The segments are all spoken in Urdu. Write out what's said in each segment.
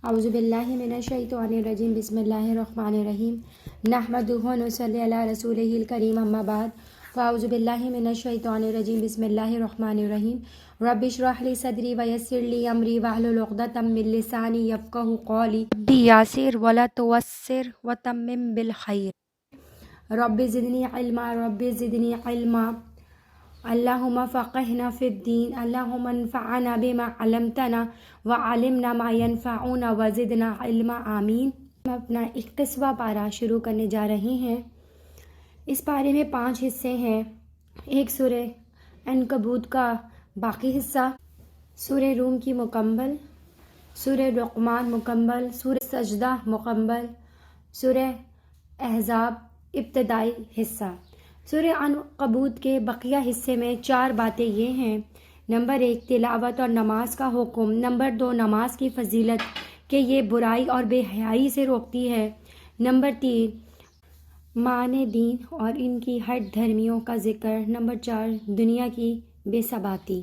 اعوذ باللہ من الشیطان الرجیم بسم اللہ الرحمن الرحیم نحمدہ و نصلی علی رسولہ الکریم اما بعد فاعوذ باللہ من الشیطان الرجیم بسم اللہ الرحمن الرحیم رب اشرح لی صدری ویسر لی امری واحلل عقدۃ من لسانی یفقہوا قولی ربی یسر ولا تعسر وتمم بالخیر رب زدنی علما اللہم فقہنا فی الدین اللہم انفعنا بما علمتنا وعلمنا ما ینفعنا وزدنا علما آمین۔ ہم اپنا 21واں پارہ شروع کرنے جا رہے ہیں۔ اس پارے میں 5 حصے ہیں۔ ایک سورہ عنکبوت کا باقی حصہ، سورہ روم کی مکمل، سورہ لقمان مکمل، سورہ سجدہ مکمل، سورہ احزاب ابتدائی حصہ۔ سورہ عنکبوت کے بقیہ حصے میں 4 باتیں یہ ہیں۔ نمبر 1 تلاوت اور نماز کا حکم۔ نمبر 2 نماز کی فضیلت کہ یہ برائی اور بے حیائی سے روکتی ہے۔ نمبر 3 معنی دین اور ان کی ہٹ دھرمیوں کا ذکر۔ نمبر 4 دنیا کی بے ثباتی۔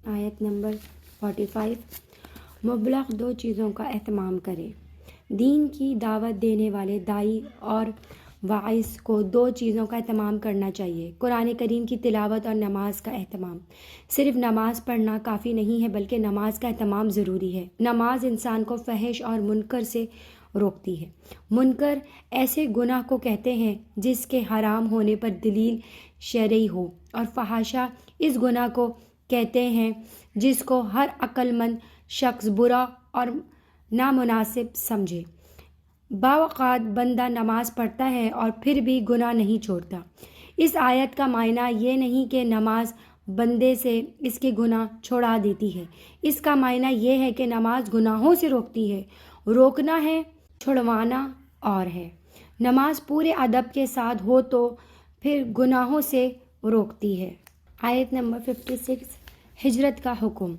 آیت نمبر 45 مبلغ 2 چیزوں کا اہتمام کرے۔ دین کی دعوت دینے والے داعی اور واعظ کو 2 چیزوں کا اہتمام کرنا چاہیے: قرآن کریم کی تلاوت اور نماز کا اہتمام۔ صرف نماز پڑھنا کافی نہیں ہے بلکہ نماز کا اہتمام ضروری ہے۔ نماز انسان کو فحش اور منکر سے روکتی ہے۔ منکر ایسے گناہ کو کہتے ہیں جس کے حرام ہونے پر دلیل شرعی ہو، اور فحاشا اس گناہ کو کہتے ہیں جس کو ہر عقل مند شخص برا اور نامناسب سمجھے۔ باوقات بندہ نماز پڑھتا ہے اور پھر بھی گناہ نہیں چھوڑتا۔ اس آیت کا معنی یہ نہیں کہ نماز بندے سے اس کے گناہ چھوڑا دیتی ہے۔ اس کا معنی یہ ہے کہ نماز گناہوں سے روکتی ہے۔ روکنا ہے، چھڑوانا اور ہے۔ نماز پورے ادب کے ساتھ ہو تو پھر گناہوں سے روکتی ہے۔ آیت نمبر 56 ہجرت کا حکم۔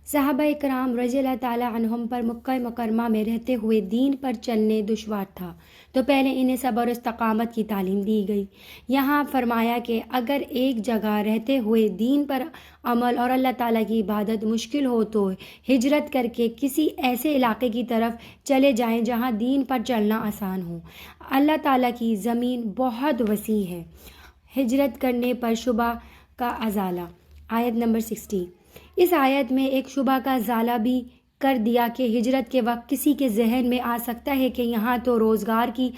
صحابہ کرام رضی اللہ تعالیٰ عنہم پر مکہ مکرمہ میں رہتے ہوئے دین پر چلنے دشوار تھا، تو پہلے انہیں صبر و استقامت کی تعلیم دی گئی۔ یہاں فرمایا کہ اگر ایک جگہ رہتے ہوئے دین پر عمل اور اللہ تعالیٰ کی عبادت مشکل ہو تو ہجرت کر کے کسی ایسے علاقے کی طرف چلے جائیں جہاں دین پر چلنا آسان ہو۔ اللہ تعالیٰ کی زمین بہت وسیع ہے۔ ہجرت کرنے پر شبہ کا ازالہ۔ آیت نمبر 60 اس آیت میں ایک شبہ کا ازالہ بھی کر دیا کہ ہجرت کے وقت کسی کے ذہن میں آ سکتا ہے کہ یہاں تو روزگار کی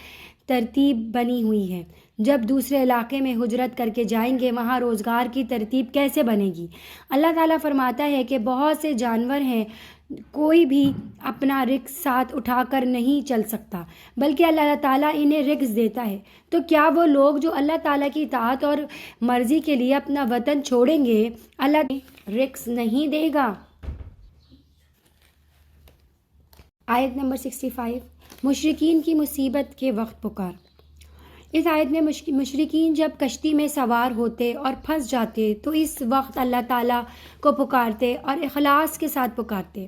ترتیب بنی ہوئی ہے، جب دوسرے علاقے میں ہجرت کر کے جائیں گے وہاں روزگار کی ترتیب کیسے بنے گی؟ اللہ تعالیٰ فرماتا ہے کہ بہت سے جانور ہیں، کوئی بھی اپنا رزق ساتھ اٹھا کر نہیں چل سکتا بلکہ اللہ تعالیٰ انہیں رزق دیتا ہے۔ تو کیا وہ لوگ جو اللہ تعالیٰ کی اطاعت اور مرضی کے لیے اپنا وطن چھوڑیں گے، اللہ رزق نہیں دے گا؟ آیت نمبر 65 مشرکین کی مصیبت کے وقت پکار۔ اس آیت میں مشرکین جب کشتی میں سوار ہوتے اور پھنس جاتے تو اس وقت اللہ تعالیٰ کو پکارتے اور اخلاص کے ساتھ پکارتے۔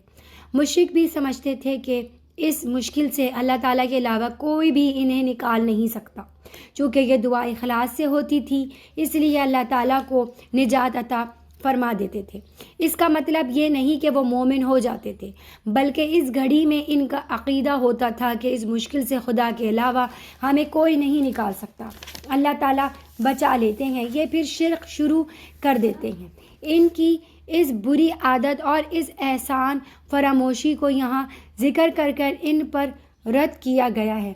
مشرک بھی سمجھتے تھے کہ اس مشکل سے اللہ تعالیٰ کے علاوہ کوئی بھی انہیں نکال نہیں سکتا۔ چونکہ یہ دعا اخلاص سے ہوتی تھی اس لیے اللہ تعالیٰ کو نجات عطا فرما دیتے تھے۔ اس کا مطلب یہ نہیں کہ وہ مومن ہو جاتے تھے، بلکہ اس گھڑی میں ان کا عقیدہ ہوتا تھا کہ اس مشکل سے خدا کے علاوہ ہمیں کوئی نہیں نکال سکتا، اللہ تعالیٰ بچا لیتے ہیں۔ یہ پھر شرک شروع کر دیتے ہیں۔ ان کی اس بری عادت اور اس احسان فراموشی کو یہاں ذکر کر کر ان پر رد کیا گیا ہے۔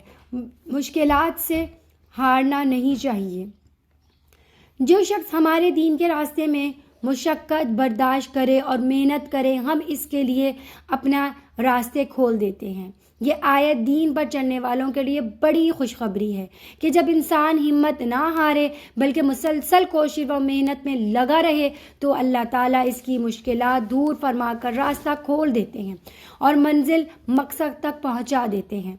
مشکلات سے ہارنا نہیں چاہیے۔ جو شخص ہمارے دین کے راستے میں مشقت برداشت کرے اور محنت کرے، ہم اس کے لیے اپنا راستے کھول دیتے ہیں۔ یہ آیت دین پر چلنے والوں کے لیے بڑی خوشخبری ہے کہ جب انسان ہمت نہ ہارے بلکہ مسلسل کوشش و محنت میں لگا رہے تو اللہ تعالیٰ اس کی مشکلات دور فرما کر راستہ کھول دیتے ہیں اور منزل مقصد تک پہنچا دیتے ہیں۔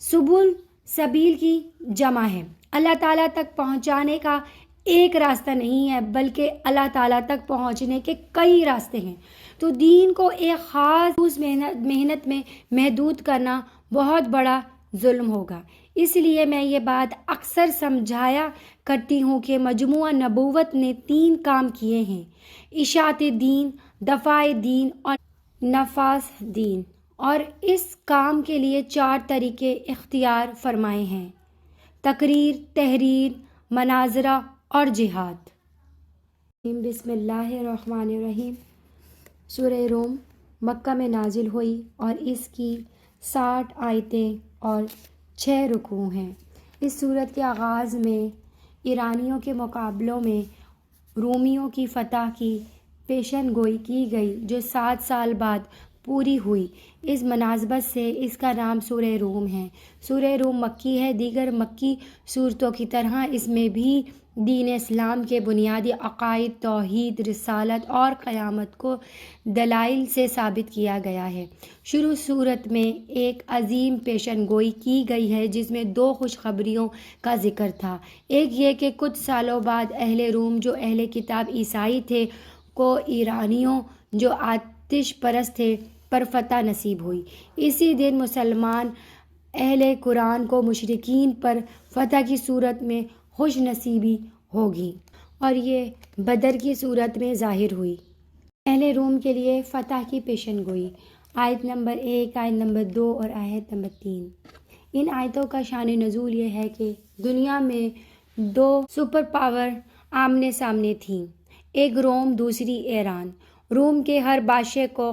سبل سبیل کی جمع ہے۔ اللہ تعالیٰ تک پہنچانے کا ایک راستہ نہیں ہے بلکہ اللہ تعالیٰ تک پہنچنے کے کئی راستے ہیں۔ تو دین کو ایک خاص محنت میں محدود کرنا بہت بڑا ظلم ہوگا۔ اس لیے میں یہ بات اکثر سمجھایا کرتی ہوں کہ مجموعہ نبوت نے 3 کام کیے ہیں: اشاعت دین، دفاع دین اور نفاذ دین۔ اور اس کام کے لیے 4 طریقے اختیار فرمائے ہیں: تقریر، تحریر، مناظرہ اور جہاد۔ بسم اللہ الرحمن الرحیم۔ سورہ روم مکہ میں نازل ہوئی اور اس کی 60 آیتیں اور 6 رکوع ہیں۔ اس سورت کے آغاز میں ایرانیوں کے مقابلوں میں رومیوں کی فتح کی پیشن گوئی کی گئی جو 7 سال بعد پوری ہوئی۔ اس مناسبت سے اس کا نام سورہ روم ہے۔ سورہ روم مکی ہے۔ دیگر مکی سورتوں کی طرح اس میں بھی دین اسلام کے بنیادی عقائد، توحید، رسالت اور قیامت کو دلائل سے ثابت کیا گیا ہے۔ شروع سورت میں ایک عظیم پیشن گوئی کی گئی ہے جس میں 2 خوشخبریوں کا ذکر تھا۔ ایک یہ کہ کچھ سالوں بعد اہل روم جو اہل کتاب عیسائی تھے کو ایرانیوں جو آتش پرست تھے پر فتح نصیب ہوئی۔ اسی دن مسلمان اہل قرآن کو مشرکین پر فتح کی صورت میں خوش نصیبی ہوگی، اور یہ بدر کی صورت میں ظاہر ہوئی۔ اہل روم کے لیے فتح کی پیشن گوئی۔ آیت نمبر 1، آیت نمبر 2 اور آیت نمبر 3۔ ان آیتوں کا شان نزول یہ ہے کہ دنیا میں 2 سپر پاور آمنے سامنے تھیں، ایک روم، دوسری ایران۔ روم کے ہر بادشاہ کو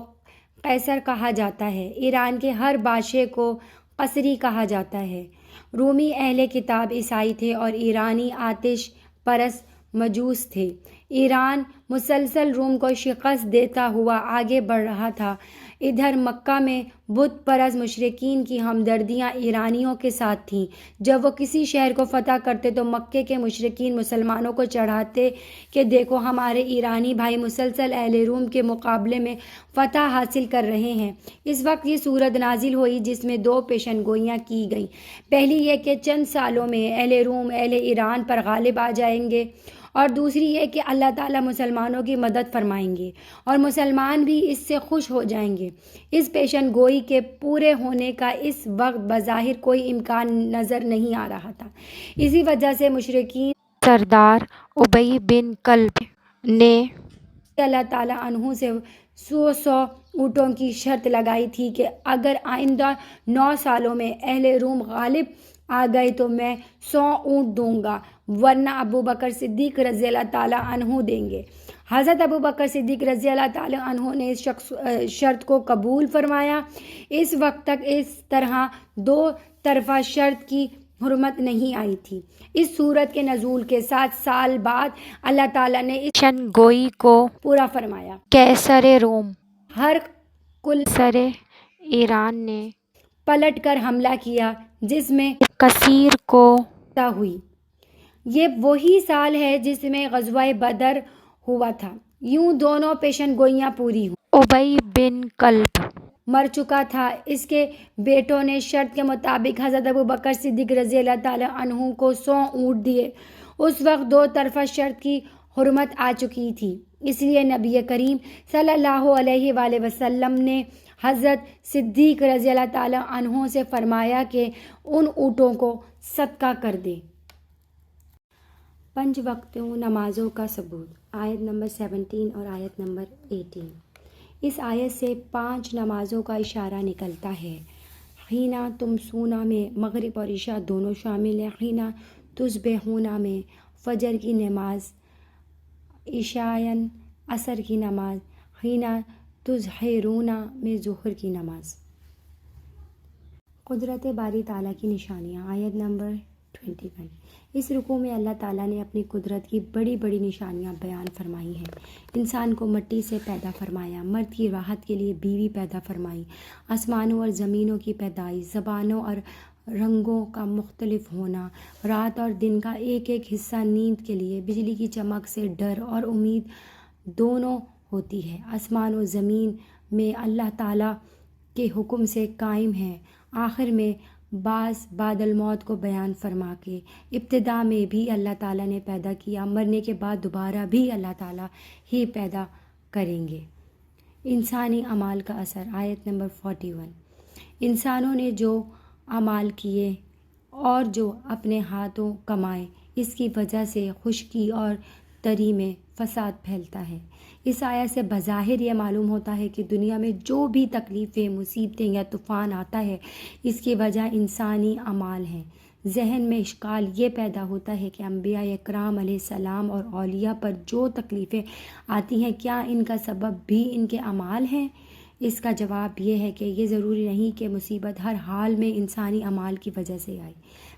قیصر کہا جاتا ہے، ایران کے ہر بادشاہ کو قیصری کہا جاتا ہے۔ رومی اہل کتاب عیسائی تھے اور ایرانی آتش پرست مجوس تھے۔ ایران مسلسل روم کو شکست دیتا ہوا آگے بڑھ رہا تھا۔ ادھر مکہ میں بت پرست مشرکین کی ہمدردیاں ایرانیوں کے ساتھ تھیں۔ جب وہ کسی شہر کو فتح کرتے تو مکے کے مشرکین مسلمانوں کو چڑھاتے کہ دیکھو ہمارے ایرانی بھائی مسلسل اہل روم کے مقابلے میں فتح حاصل کر رہے ہیں۔ اس وقت یہ سورت نازل ہوئی جس میں 2 پیشن گوئیاں کی گئیں۔ پہلی یہ کہ چند سالوں میں اہل روم اہل ایران پر غالب آ جائیں گے، اور دوسری یہ کہ اللہ تعالیٰ مسلمانوں کی مدد فرمائیں گے اور مسلمان بھی اس سے خوش ہو جائیں گے۔ اس پیشن گوئی کے پورے ہونے کا اس وقت بظاہر کوئی امکان نظر نہیں آ رہا تھا۔ اسی وجہ سے مشرکین سردار ابی بن کلب نے اللہ تعالیٰ عنہ سے 100 اونٹوں کی شرط لگائی تھی کہ اگر آئندہ 9 سالوں میں اہل روم غالب آ گئے تو میں 100 اونٹ دوں گا، ورنہ ابو بکر صدیق رضی اللہ تعالیٰ عنہ دیں گے۔ حضرت ابو بکر صدیق رضی اللہ تعالیٰ عنہ نے اس شرط کو قبول فرمایا۔ اس وقت تک اس طرح 2 طرفہ شرط کی حرمت نہیں آئی تھی۔ اس سورت کے نزول کے 7 سال بعد اللہ تعالیٰ نے اس پیشن گوئی کو پورا فرمایا۔ قیصر روم ہر کل قیصر ایران نے پلٹ کر حملہ کیا جس میں کثیر کو فتح ہوئی۔ یہ وہی سال ہے جس میں غزوہ بدر ہوا تھا۔ یوں دونوں پیشن گوئیاں پوری ہوئیں۔ ابی بن کلب مر چکا تھا۔ اس کے بیٹوں نے شرط کے مطابق حضرت ابو بکر صدیق رضی اللہ تعالیٰ عنہ کو 100 اونٹ دیے۔ اس وقت 2 طرفہ شرط کی حرمت آ چکی تھی، اس لیے نبی کریم صلی اللہ علیہ وآلہ وسلم نے حضرت صدیق رضی اللہ تعالیٰ عنہ سے فرمایا کہ ان اونٹوں کو صدقہ کر دے۔ 5 وقتوں نمازوں کا ثبوت۔ آیت نمبر 17 اور آیت نمبر 18۔ اس آیت سے 5 نمازوں کا اشارہ نکلتا ہے۔ حینا تمسونا میں مغرب اور عشاء دونوں شامل ہیں۔ حینا تصبحونا میں فجر کی نماز، عشاءً عصر کی نماز، حینا تظہرونا میں ظہر کی نماز۔ قدرت باری تعالیٰ کی نشانیاں۔ آیت نمبر 21۔ اس رکوع میں اللہ تعالیٰ نے اپنی قدرت کی بڑی بڑی نشانیاں بیان فرمائی ہیں۔ انسان کو مٹی سے پیدا فرمایا، مرد کی راحت کے لیے بیوی پیدا فرمائی، آسمانوں اور زمینوں کی پیدائش، زبانوں اور رنگوں کا مختلف ہونا، رات اور دن کا ایک ایک حصہ نیند کے لیے، بجلی کی چمک سے ڈر اور امید دونوں ہوتی ہے۔ آسمان و زمین میں اللہ تعالیٰ کے حکم سے قائم ہیں۔ آخر میں بعد الموت کو بیان فرما کے ابتدا میں بھی اللہ تعالیٰ نے پیدا کیا، مرنے کے بعد دوبارہ بھی اللہ تعالیٰ ہی پیدا کریں گے۔ انسانی اعمال کا اثر۔ آیت نمبر 41۔ انسانوں نے جو اعمال کیے اور جو اپنے ہاتھوں کمائے، اس کی وجہ سے خشکی اور تری میں فساد پھیلتا ہے۔ اس آیت سے بظاہر یہ معلوم ہوتا ہے کہ دنیا میں جو بھی تکلیفیں، مصیبتیں یا طوفان آتا ہے، اس کی وجہ انسانی اعمال ہیں۔ ذہن میں اشکال یہ پیدا ہوتا ہے کہ انبیاء اکرام علیہ السلام اور اولیاء پر جو تکلیفیں آتی ہیں، کیا ان کا سبب بھی ان کے اعمال ہیں؟ اس کا جواب یہ ہے کہ یہ ضروری نہیں کہ مصیبت ہر حال میں انسانی اعمال کی وجہ سے آئے۔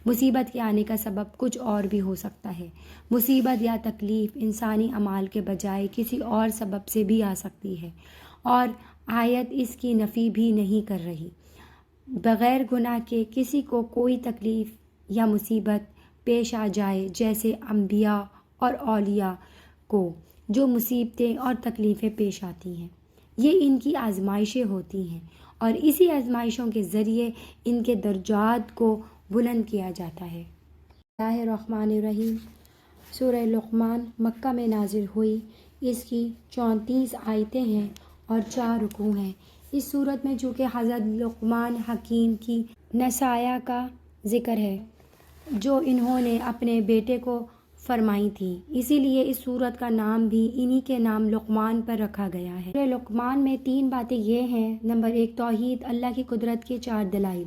مصیبت کے آنے کا سبب کچھ اور بھی ہو سکتا ہے۔ مصیبت یا تکلیف انسانی اعمال کے بجائے کسی اور سبب سے بھی آ سکتی ہے، اور آیت اس کی نفی بھی نہیں کر رہی۔ بغیر گناہ کے کسی کو کوئی تکلیف یا مصیبت پیش آ جائے، جیسے انبیاء اور اولیاء کو جو مصیبتیں اور تکلیفیں پیش آتی ہیں، یہ ان کی آزمائشیں ہوتی ہیں، اور اسی آزمائشوں کے ذریعے ان کے درجات کو بلند کیا جاتا ہے۔ بسم اللہ الرحمن الرحیم۔ سورہ لقمان مکہ میں نازل ہوئی۔ اس کی 34 آیتیں ہیں اور 4 رکوع ہیں۔ اس صورت میں چونکہ حضرت لقمان حکیم کی نصیحہ کا ذکر ہے جو انہوں نے اپنے بیٹے کو فرمائی تھی، اسی لیے اس سورت کا نام بھی انہی کے نام لقمان پر رکھا گیا ہے۔ سورہ لقمان میں 3 باتیں یہ ہیں: نمبر 1 توحید، اللہ کی قدرت کے 4 دلائل۔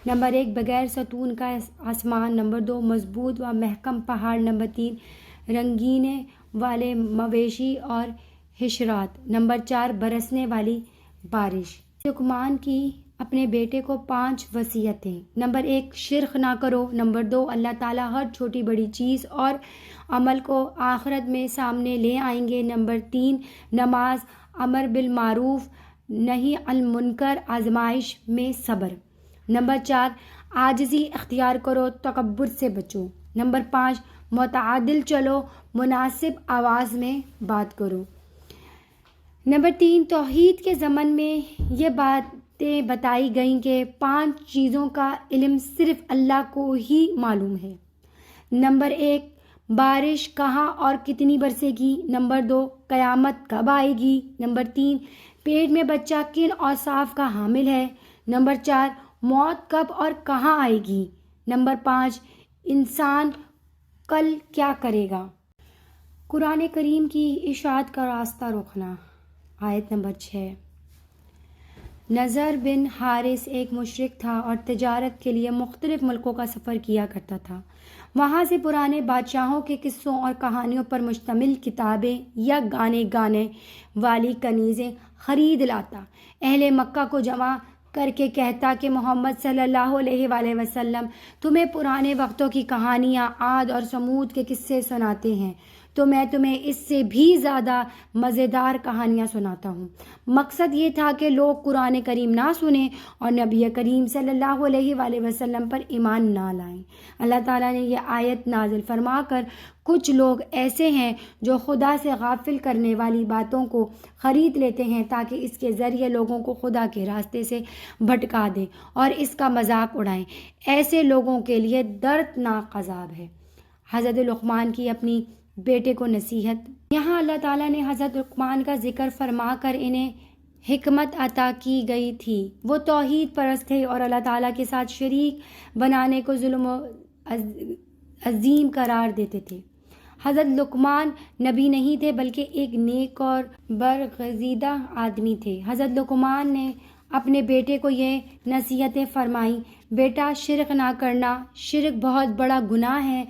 نمبر 1 بغیر ستون کا آسمان۔ نمبر 2 مضبوط و محکم پہاڑ۔ نمبر 3 رنگینے والے مویشی اور حشرات۔ نمبر 4 برسنے والی بارش۔ لقمان کی اپنے بیٹے کو 5 وصیتیں: نمبر 1 شرک نہ کرو۔ نمبر 2 اللہ تعالیٰ ہر چھوٹی بڑی چیز اور عمل کو آخرت میں سامنے لے آئیں گے۔ نمبر 3 نماز، امر بالمعروف نہی عن المنکر، آزمائش میں صبر۔ نمبر 4 عاجزی اختیار کرو، تکبر سے بچو۔ نمبر 5 متعادل چلو، مناسب آواز میں بات کرو۔ نمبر 3 توحید کے ضمن میں یہ باتیں بتائی گئیں کہ 5 چیزوں کا علم صرف اللہ کو ہی معلوم ہے۔ نمبر 1 بارش کہاں اور کتنی برسے گی۔ نمبر 2 قیامت کب آئے گی۔ نمبر 3 پیٹ میں بچہ کن اوصاف کا حامل ہے۔ نمبر 4 موت کب اور کہاں آئے گی۔ نمبر 5 انسان کل کیا کرے گا۔ قرآن کریم کی اشاعت کا راستہ روکنا۔ آیت نمبر 6۔ نضر بن حارث ایک مشرک تھا اور تجارت کے لیے مختلف ملکوں کا سفر کیا کرتا تھا۔ وہاں سے پرانے بادشاہوں کے قصوں اور کہانیوں پر مشتمل کتابیں یا گانے والی کنیزیں خرید لاتا۔ اہل مکہ کو جمع کر کے کہتا کہ محمد صلی اللہ علیہ وآلہ وسلم تمہیں پرانے وقتوں کی کہانیاں، عاد اور سمود کے قصے سناتے ہیں، تو میں تمہیں اس سے بھی زیادہ مزیدار کہانیاں سناتا ہوں۔ مقصد یہ تھا کہ لوگ قرآن کریم نہ سنیں اور نبی کریم صلی اللہ علیہ وآلہ وسلم پر ایمان نہ لائیں۔ اللہ تعالیٰ نے یہ آیت نازل فرما کر کچھ لوگ ایسے ہیں جو خدا سے غافل کرنے والی باتوں کو خرید لیتے ہیں تاکہ اس کے ذریعے لوگوں کو خدا کے راستے سے بھٹکا دیں اور اس کا مذاق اڑائیں، ایسے لوگوں کے لیے دردناک عذاب ہے۔ حضرت لقمان کی اپنی بیٹے کو نصیحت۔ یہاں اللہ تعالیٰ نے حضرت لقمان کا ذکر فرما کر انہیں حکمت عطا کی گئی تھی۔ وہ توحید پرست تھے اور اللہ تعالیٰ کے ساتھ شریک بنانے کو ظلم و عظیم قرار دیتے تھے۔ حضرت لقمان نبی نہیں تھے بلکہ ایک نیک اور برگزیدہ آدمی تھے۔ حضرت لقمان نے اپنے بیٹے کو یہ نصیحتیں فرمائیں: بیٹا شرک نہ کرنا، شرک بہت بڑا گناہ ہے۔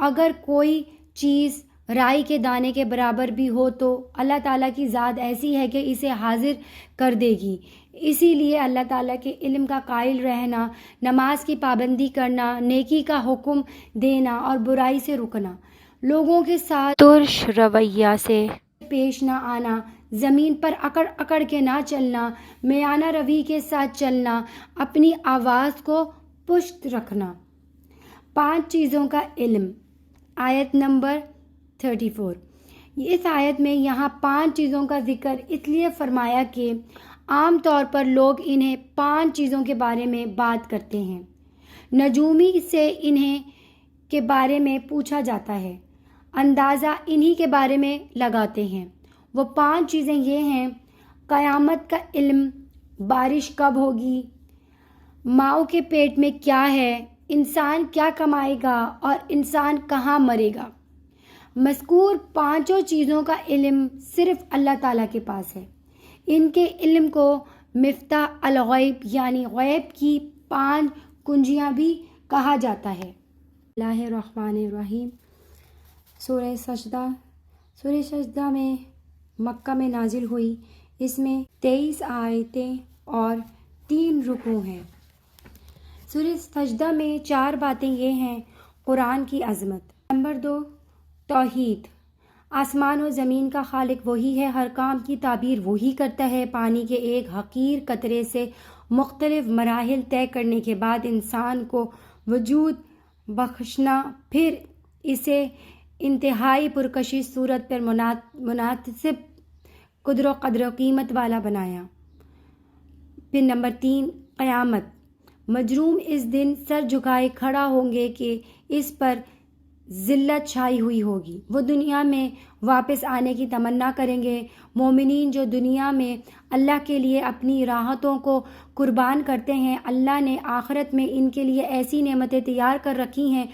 اگر کوئی چیز رائی کے دانے کے برابر بھی ہو تو اللہ تعالیٰ کی ذات ایسی ہے کہ اسے حاضر کر دے گی۔ اسی لیے اللہ تعالیٰ کے علم کا قائل رہنا، نماز کی پابندی کرنا، نیکی کا حکم دینا اور برائی سے رکنا، لوگوں کے ساتھ ترش رویہ سے پیش نہ آنا، زمین پر اکڑ اکڑ کے نہ چلنا، میانہ روی کے ساتھ چلنا، اپنی آواز کو پشت رکھنا۔ 5 چیزوں کا علم۔ آیت نمبر 34۔ اس آیت میں یہاں 5 چیزوں کا ذکر اس لیے فرمایا کہ عام طور پر لوگ انہیں 5 چیزوں کے بارے میں بات کرتے ہیں۔ نجومی سے انہیں کے بارے میں پوچھا جاتا ہے، اندازہ انہی کے بارے میں لگاتے ہیں۔ وہ 5 چیزیں یہ ہیں: قیامت کا علم، بارش کب ہوگی، ماؤں کے پیٹ میں کیا ہے، انسان کیا کمائے گا اور انسان کہاں مرے گا، مذکور پانچوں چیزوں کا علم صرف اللہ تعالیٰ کے پاس ہے۔ ان کے علم کو مفتاح الغیب یعنی غیب کی 5 کنجیاں بھی کہا جاتا ہے۔ اللہ الرحمن الرحیم۔ سورہ سجدہ۔ سورہ سجدہ میں مکہ میں نازل ہوئی۔ اس میں 23 آیتیں اور 3 رکوع ہیں۔ سورہ سجدہ میں 4 باتیں یہ ہیں: قرآن کی عظمت، نمبر 2 توحید، آسمان و زمین کا خالق وہی ہے، ہر کام کی تعبیر وہی کرتا ہے، پانی کے ایک حقیر قطرے سے مختلف مراحل طے کرنے کے بعد انسان کو وجود بخشنا، پھر اسے انتہائی پرکشش صورت پر مناسب قدر و قیمت والا بنایا۔ پھر نمبر 3 قیامت، مجروم اس دن سر جھکائے کھڑا ہوں گے کہ اس پر ذلت چھائی ہوئی ہوگی، وہ دنیا میں واپس آنے کی تمنا کریں گے۔ مومنین جو دنیا میں اللہ کے لیے اپنی راحتوں کو قربان کرتے ہیں، اللہ نے آخرت میں ان کے لیے ایسی نعمتیں تیار کر رکھی ہیں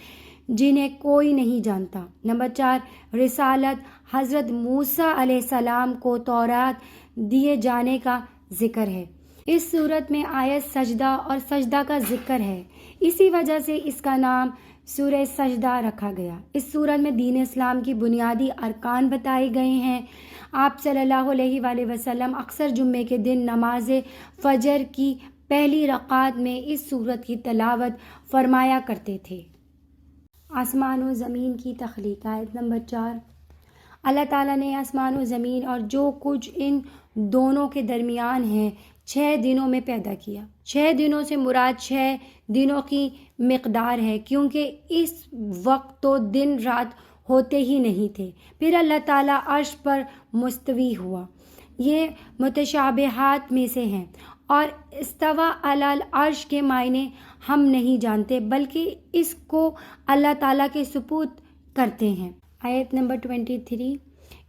جنہیں کوئی نہیں جانتا۔ نمبر 4 رسالت، حضرت موسیٰ علیہ السلام کو تورات دیے جانے کا ذکر ہے۔ اس صورت میں آیت سجدہ اور سجدہ کا ذکر ہے، اسی وجہ سے اس کا نام سورہ سجدہ رکھا گیا۔ اس سورت میں دین اسلام کی بنیادی ارکان بتائے گئے ہیں۔ آپ صلی اللہ علیہ وآلہ وسلم اکثر جمعے کے دن نماز فجر کی پہلی رکعت میں اس سورت کی تلاوت فرمایا کرتے تھے۔ آسمان و زمین کی تخلیق، آیت نمبر 4۔ اللہ تعالیٰ نے آسمان و زمین اور جو کچھ ان دونوں کے درمیان ہے 6 دنوں میں پیدا کیا۔ 6 دنوں سے مراد 6 دنوں کی مقدار ہے، کیونکہ اس وقت تو دن رات ہوتے ہی نہیں تھے۔ پھر اللہ تعالیٰ عرش پر مستوی ہوا۔ یہ متشابہات میں سے ہیں، اور استوا علی العرش کے معنی ہم نہیں جانتے، بلکہ اس کو اللہ تعالیٰ کے سپرد کرتے ہیں۔ آیت نمبر 23۔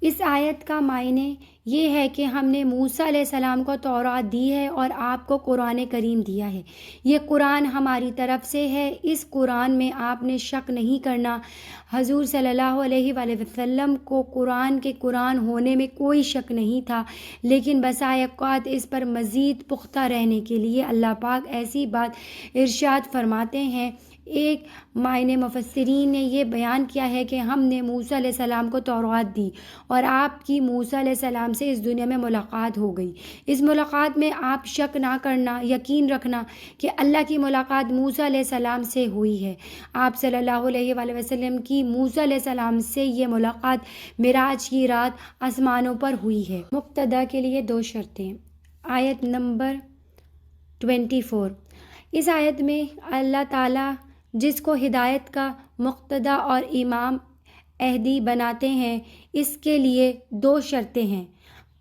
اس آیت کا معنی یہ ہے کہ ہم نے موسیٰ علیہ السلام کو تورات دی ہے اور آپ کو قرآن کریم دیا ہے۔ یہ قرآن ہماری طرف سے ہے، اس قرآن میں آپ نے شک نہیں کرنا۔ حضور صلی اللہ علیہ وآلہ وسلم کو قرآن کے قرآن ہونے میں کوئی شک نہیں تھا، لیکن بسا اوقات اس پر مزید پختہ رہنے کے لیے اللہ پاک ایسی بات ارشاد فرماتے ہیں۔ ایک معنی مفسرین نے یہ بیان کیا ہے کہ ہم نے موسیٰ علیہ السلام کو تورات دی اور آپ کی موسیٰ علیہ السلام سے اس دنیا میں ملاقات ہو گئی۔ اس ملاقات میں آپ شک نہ کرنا، یقین رکھنا کہ اللہ کی ملاقات موسیٰ علیہ السلام سے ہوئی ہے۔ آپ صلی اللہ علیہ وآلہ وسلم کی موسیٰ علیہ السلام سے یہ ملاقات معراج کی رات آسمانوں پر ہوئی ہے۔ مقتدیٰ کے لیے 2 شرطیں، آیت نمبر 24۔ اس آیت میں اللہ تعالیٰ جس کو ہدایت کا مقتدیٰ اور امام اہدی بناتے ہیں، اس کے لیے 2 شرطیں ہیں: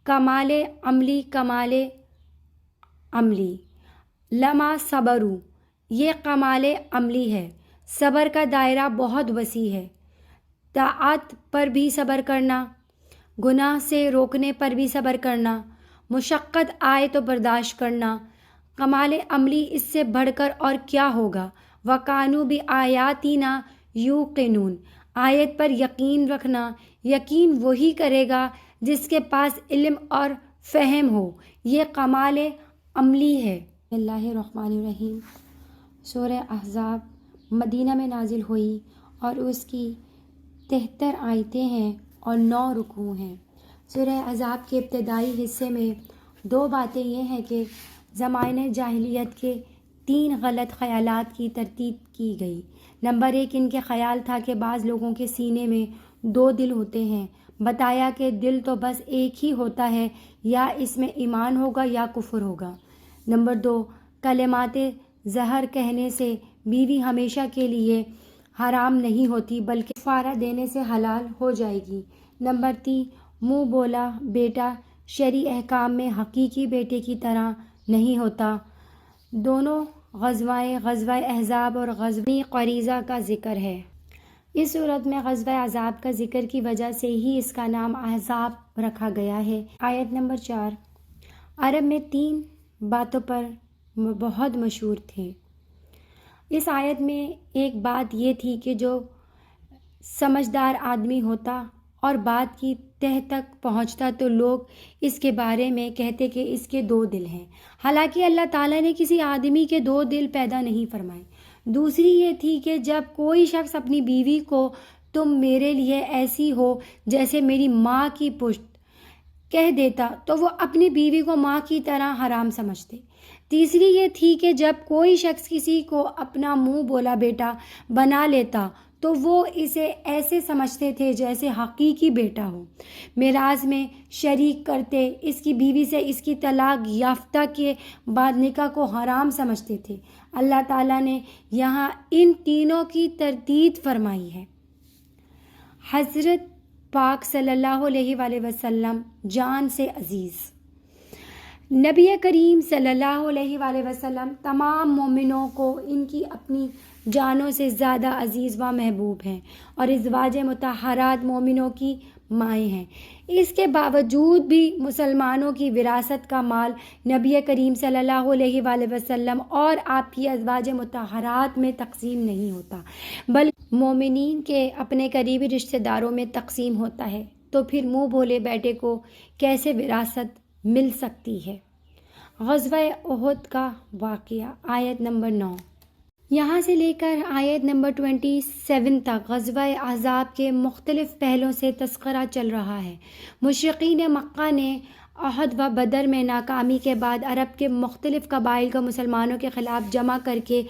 کمال عملی، کمال عملی، لما صبروا، یہ کمال عملی ہے۔ صبر کا دائرہ بہت وسیع ہے، طاعت پر بھی صبر کرنا، گناہ سے روکنے پر بھی صبر کرنا، مشقت آئے تو برداشت کرنا۔ کمال عملی اس سے بڑھ کر اور کیا ہوگا؟ وَكَانُوا بِآيَاتِنَا يُوقِنُونَ، آیت پر یقین رکھنا۔ یقین وہی کرے گا جس کے پاس علم اور فہم ہو، یہ کمال عملی ہے۔ اللہ الرحمن الرحیم۔ سورہ احزاب مدینہ میں نازل ہوئی اور اس کی 73 آیتیں ہیں اور 9 رکوع ہیں۔ سورہ احزاب کے ابتدائی حصے میں 2 باتیں یہ ہیں کہ زمانۂ جاہلیت کے 3 غلط خیالات کی تردید کی گئی۔ نمبر 1، ان کے خیال تھا کہ بعض لوگوں کے سینے میں 2 دل ہوتے ہیں۔ بتایا کہ دل تو بس ایک ہی ہوتا ہے، یا اس میں ایمان ہوگا یا کفر ہوگا۔ نمبر 2، کلمات زہر کہنے سے بیوی ہمیشہ کے لیے حرام نہیں ہوتی بلکہ کفارہ دینے سے حلال ہو جائے گی۔ نمبر 3، منہ بولا بیٹا شرعی احکام میں حقیقی بیٹے کی طرح نہیں ہوتا۔ دونوں غزوہ احزاب اور غزوہ قریظہ کا ذکر ہے۔ اس صورت میں غزوہ احزاب کا ذکر کی وجہ سے ہی اس کا نام احزاب رکھا گیا ہے۔ آیت نمبر 4۔ عرب میں 3 باتوں پر بہت مشہور تھے۔ اس آیت میں ایک بات یہ تھی کہ جو سمجھدار آدمی ہوتا اور بات کی تہ تک پہنچتا تو لوگ اس کے بارے میں کہتے کہ اس کے 2 دل ہیں، حالانکہ اللہ تعالیٰ نے کسی آدمی کے 2 دل پیدا نہیں فرمائے۔ دوسری یہ تھی کہ جب کوئی شخص اپنی بیوی کو تم میرے لیے ایسی ہو جیسے میری ماں کی پشت کہہ دیتا تو وہ اپنی بیوی کو ماں کی طرح حرام سمجھتے۔ تیسری یہ تھی کہ جب کوئی شخص کسی کو اپنا منہ بولا بیٹا بنا لیتا تو وہ اسے ایسے سمجھتے تھے جیسے حقیقی بیٹا ہو، میراث میں شریک کرتے، اس کی بیوی سے اس کی طلاق یافتہ کے بعد نکاح کو حرام سمجھتے تھے۔ اللہ تعالیٰ نے یہاں ان تینوں کی تردید فرمائی ہے۔ حضرت پاک صلی اللہ علیہ وآلہ وسلم جان سے عزیز، نبی کریم صلی اللہ علیہ وآلہ وسلم تمام مومنوں کو ان کی اپنی جانوں سے زیادہ عزیز و محبوب ہیں اور ازواج مطہرات مومنوں کی مائیں ہیں۔ اس کے باوجود بھی مسلمانوں کی وراثت کا مال نبی کریم صلی اللہ علیہ وآلہ وسلم اور آپ کی ازواج مطہرات میں تقسیم نہیں ہوتا، بلکہ مومنین کے اپنے قریبی رشتہ داروں میں تقسیم ہوتا ہے۔ تو پھر منہ بھولے بیٹے کو کیسے وراثت مل سکتی ہے؟ غزوہ احد کا واقعہ، آیت نمبر 9 یہاں سے لے کر آیت نمبر 27 تک غزوہ احزاب کے مختلف پہلوں سے تذکرہ چل رہا ہے۔ مشرکین مکہ نے احد و بدر میں ناکامی کے بعد عرب کے مختلف قبائل کو مسلمانوں کے خلاف جمع کر کے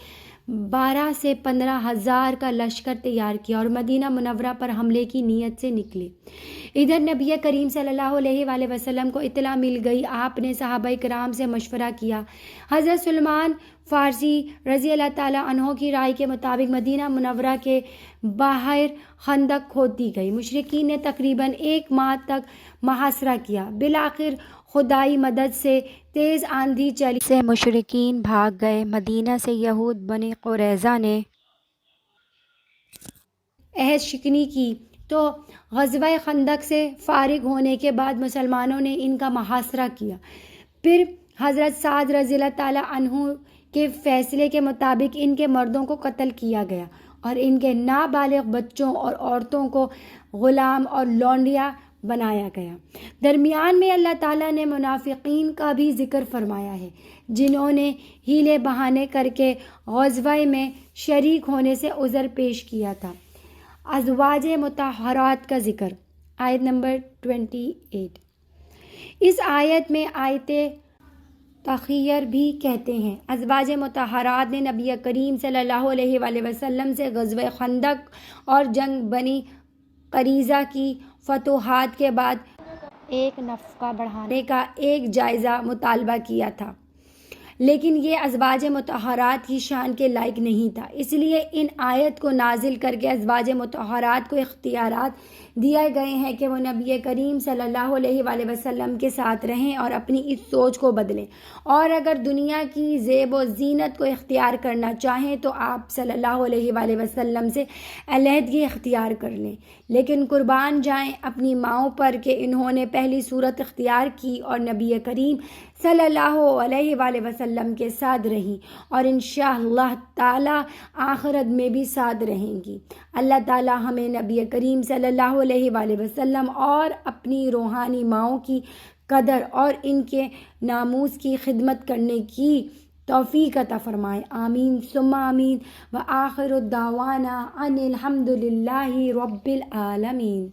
12 سے 15 ہزار کا لشکر تیار کیا اور مدینہ منورہ پر حملے کی نیت سے نکلے۔ ادھر نبی کریم صلی اللہ علیہ وآلہ وسلم کو اطلاع مل گئی۔ آپ نے صحابہ کرام سے مشورہ کیا۔ حضرت سلمان فارسی رضی اللہ تعالیٰ عنہ کی رائے کے مطابق مدینہ منورہ کے باہر خندق کھود دی گئی۔ مشرکین نے تقریباً 1 ماہ تک محاصرہ کیا۔ بالآخر خدائی مدد سے تیز آندھی چلی سے مشرکین بھاگ گئے۔ مدینہ سے یہود بنی قریظہ نے عہد شکنی کی تو غزوہ خندق سے فارغ ہونے کے بعد مسلمانوں نے ان کا محاصرہ کیا۔ پھر حضرت سعد رضی اللہ تعالیٰ عنہ کے فیصلے کے مطابق ان کے مردوں کو قتل کیا گیا اور ان کے نابالغ بچوں اور عورتوں کو غلام اور لونڈیاں بنایا گیا۔ درمیان میں اللہ تعالیٰ نے منافقین کا بھی ذکر فرمایا ہے، جنہوں نے ہیلے بہانے کر کے غزوہ میں شریک ہونے سے عذر پیش کیا تھا۔ ازواج مطہرات کا ذکر، آیت نمبر 28 اس آیت میں آیت تخیر بھی کہتے ہیں۔ ازواج مطہرات نے نبی کریم صلی اللہ علیہ وآلہ وسلم سے غزوہ خندق اور جنگ بنی قریظہ کی فتوحات کے بعد ایک نفقہ بڑھانے کا ایک جائزہ مطالبہ کیا تھا، لیکن یہ ازواج مطہرات کی شان کے لائق نہیں تھا، اس لیے ان آیت کو نازل کر کے ازواج مطہرات کو اختیارات دیے گئے ہیں کہ وہ نبی کریم صلی اللہ علیہ وآلہ وسلم کے ساتھ رہیں اور اپنی اس سوچ کو بدلیں، اور اگر دنیا کی زیب و زینت کو اختیار کرنا چاہیں تو آپ صلی اللہ علیہ وآلہ وسلم سے علیحدگی اختیار کر لیں، لیکن قربان جائیں اپنی ماؤں پر کہ انہوں نے پہلی صورت اختیار کی اور نبی کریم صلی اللہ علیہ وآلہ وسلم کے ساتھ رہیں اور انشاءاللہ تعالی آخرت میں بھی ساتھ رہیں گی۔ اللہ تعالی ہمیں نبی کریم صلی اللہ علیہ وآلہ وسلم اور اپنی روحانی ماؤں کی قدر اور ان کے ناموس کی خدمت کرنے کی توفیق عطا فرمائے، آمین ثم آمین، وآخر الدعوانا ان الحمد للہ رب العالمین۔